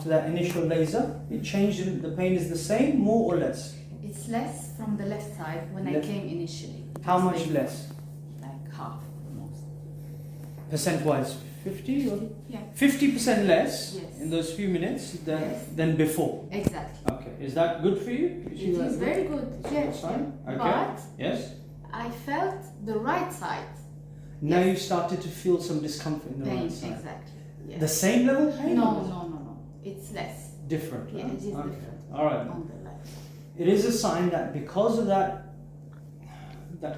after that initial laser? It changed, the pain is the same, more or less? It's less from the left side when I came initially. How much less? Like half almost. Percent-wise, 50 or? Yeah. 50% less Yes. in those few minutes Yes. than before. Exactly. Okay, is that good for you? It is very good. Yes. Sign? Okay. But Yes. I felt the right side Now Yes. you started to feel some discomfort in the pain. right side. Exactly. Yes. The same level of pain? No, or no, no, no. It's less. different? Yeah, huh? it is Okay. different. All right. On the left. It is a sign that because of that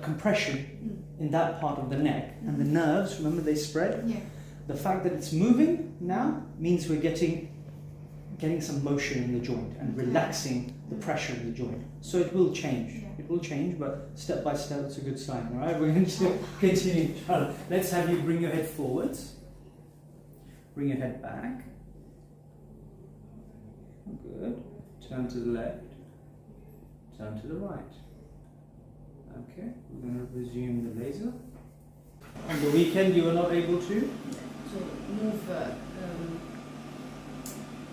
compression in that part of the neck and the nerves, remember they spread. Yeah. The fact that it's moving now means we're getting some motion in the joint and relaxing the pressure in the joint. So it will change. Yeah. It will change, but step by step, it's a good sign. All right, we're going to continue. Charlotte, let's have you bring your head forwards. Bring your head back. Good. Turn to the left. Turn to the right. Okay, we're going to resume the laser. On the weekend, you were not able to? To move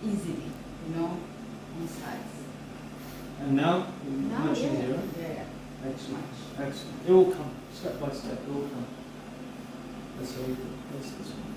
easily, you know, on sides. And now, Now, much yeah. easier. Yeah. Excellent. Excellent. It will come, step by step, it will come. That's very good. That's this one.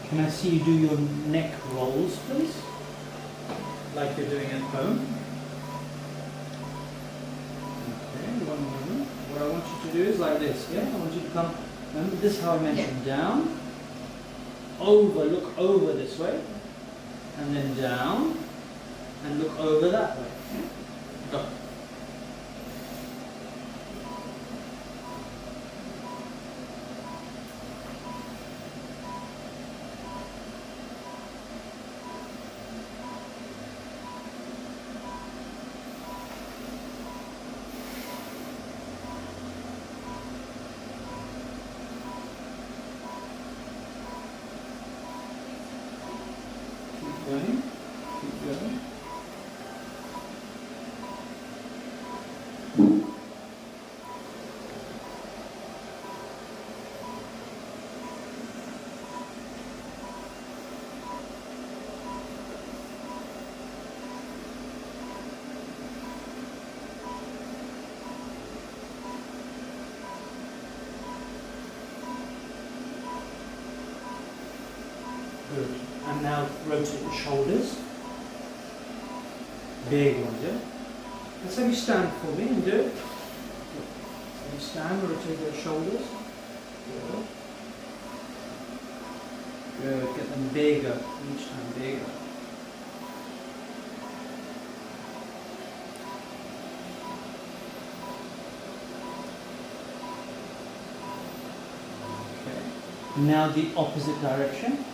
Can I see you do your neck rolls, please? Like you're doing at home. Okay, one moment. What I want you to do is like this, yeah? I want you to come, remember this how I mentioned, down, over, look over this way, and then down, and look over that way. Go. Keep going. Keep going. Good. And now rotate the shoulders. Big ones, yeah? Let's have you stand for me and do it. So you stand, rotate your shoulders. Good. Good. Get them bigger. Each time bigger. Okay. Now the opposite direction.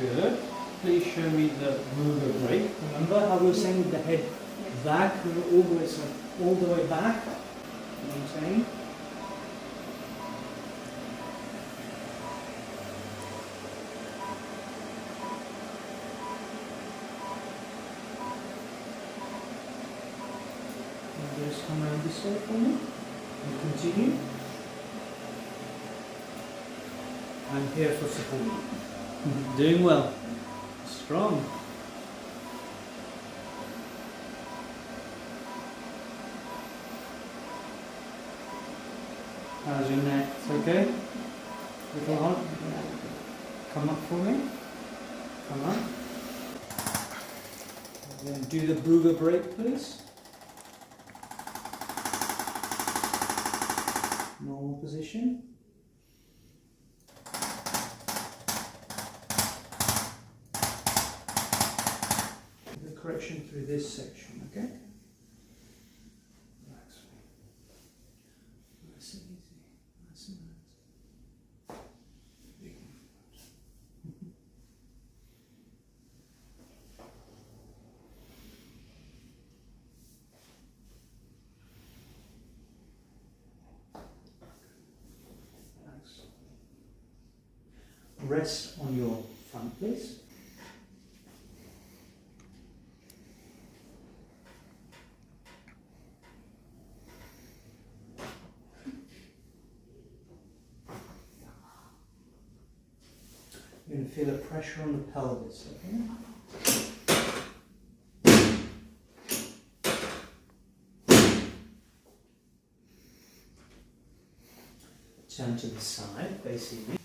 Good. Please show me the mover break. Remember how we were saying with the head back, we were all the way back. You know what I'm saying? Now just come around this way for me and continue. I'm here for support. Doing well. Strong. How's your neck? It's okay? Little hot? Come up for me. Come on. Then do the Brugger break, please. Normal position. correction through this section, okay? Relax. Nice and easy. Nice and nice. Big movements. Relax. Rest on your front, please. You're going to feel a pressure on the pelvis, okay? Turn to the side, facing me.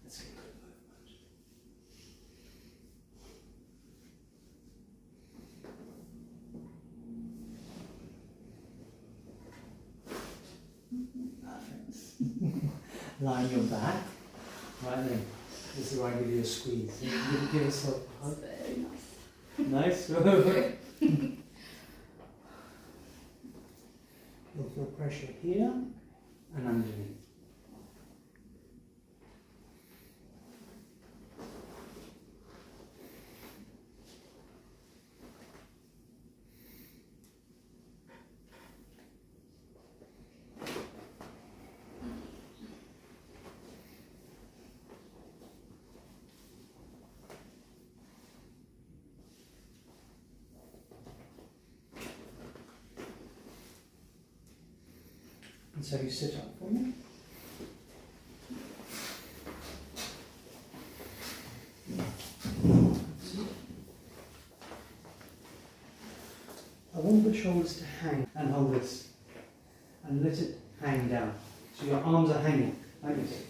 That's a good movement. Perfect. Lie on your back. Right then. This is where I give you a squeeze. Give yourself a hug. Very nice. Nice. You'll feel pressure here and underneath. And so you sit up for me. I want the shoulders to hang and hold this and let it hang down. So your arms are hanging like this.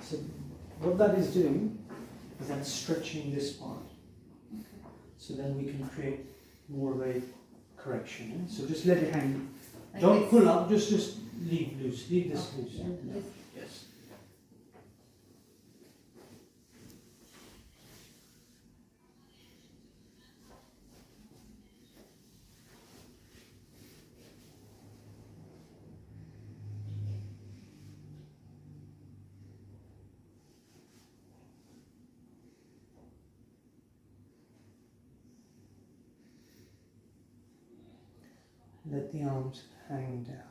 So what that is doing is that's stretching this part. So then we can create more of a correction. So just let it hang. Like Don't this. pull up, just leave loose. Leave this Oh, loose. yeah, this. Yes. Let the arms hang down.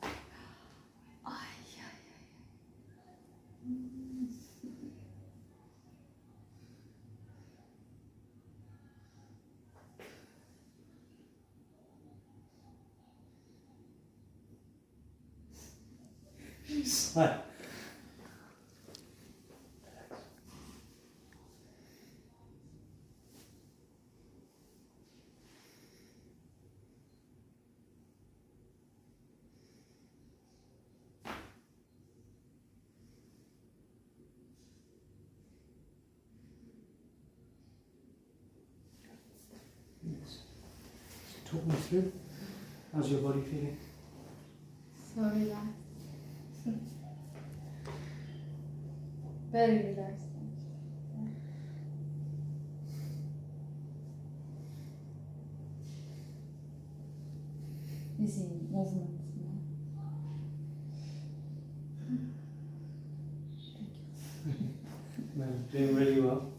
Ay, ay, Side. Yes. So talk me through. How's your body feeling? so relaxed. Very relaxed. Easy movements. No, doing really well.